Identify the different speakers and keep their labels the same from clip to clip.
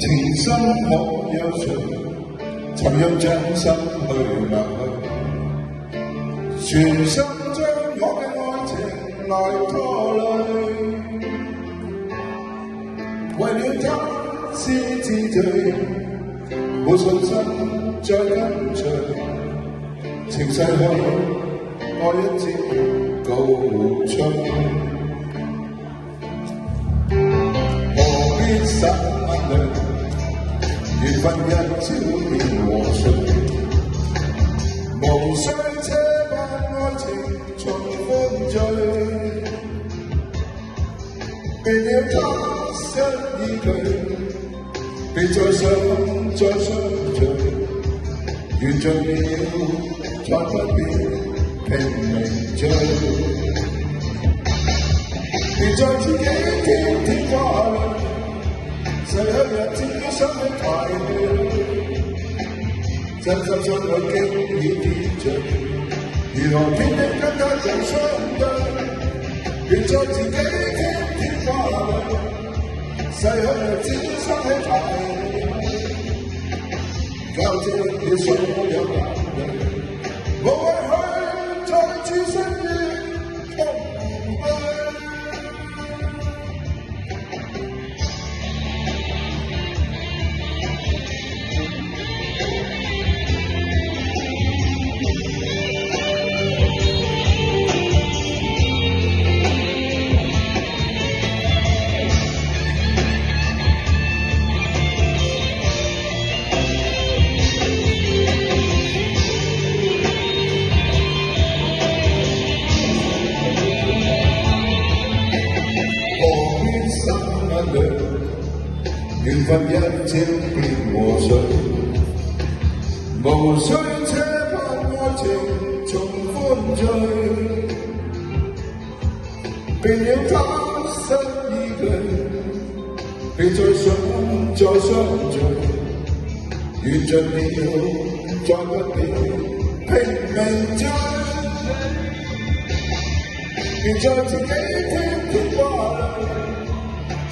Speaker 1: 情深可有誰曾用掌心去默許，全心將我嘅愛情來拖累，為了他先知罪，冇信心再跟隨，情逝去，愛一朝告吹，何必灑眼淚？緣分一朝變和誰？無需奢盼愛情重歡聚，別了他失意佢，別再想再相聚，緣盡了再不必拼命追，別再自己天天掛慮。逝去日子想起太累，真心相愛經已跌盡，如何偏偏跟他做相對？別再自己天天掛慮，逝去日子想起太累，交織了所有眼淚，無謂去再置身於空虛。緣分一朝變和誰？無需奢盼愛情重歡聚，別了他失意佢，別再想再相聚，緣盡了再不必拼命追，別再自己天天掛慮。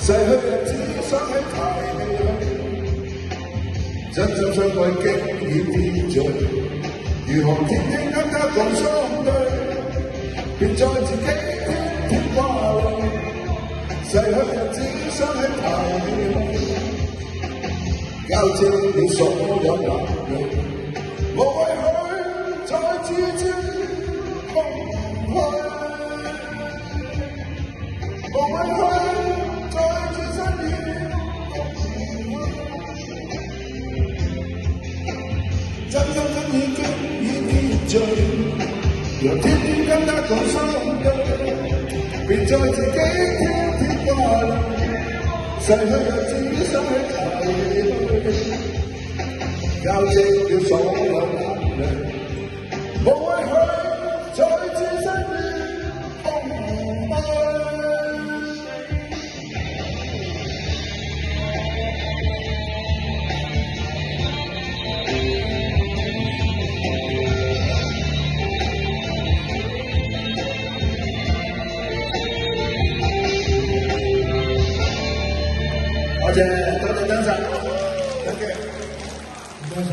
Speaker 1: 逝去日子想起太累，真心相愛經已跌盡，如何天天跟他共相對？別再自己天天掛慮，逝去日子想起太累，交織了所有眼淚，無謂去再置之空虛，無謂去。真心真意經已跌盡，讓天天跟他共相對，別再自己天天掛慮，逝去日子想起太累，交織了所有眼淚，無謂去再置身於空虛。多謝張生，多謝。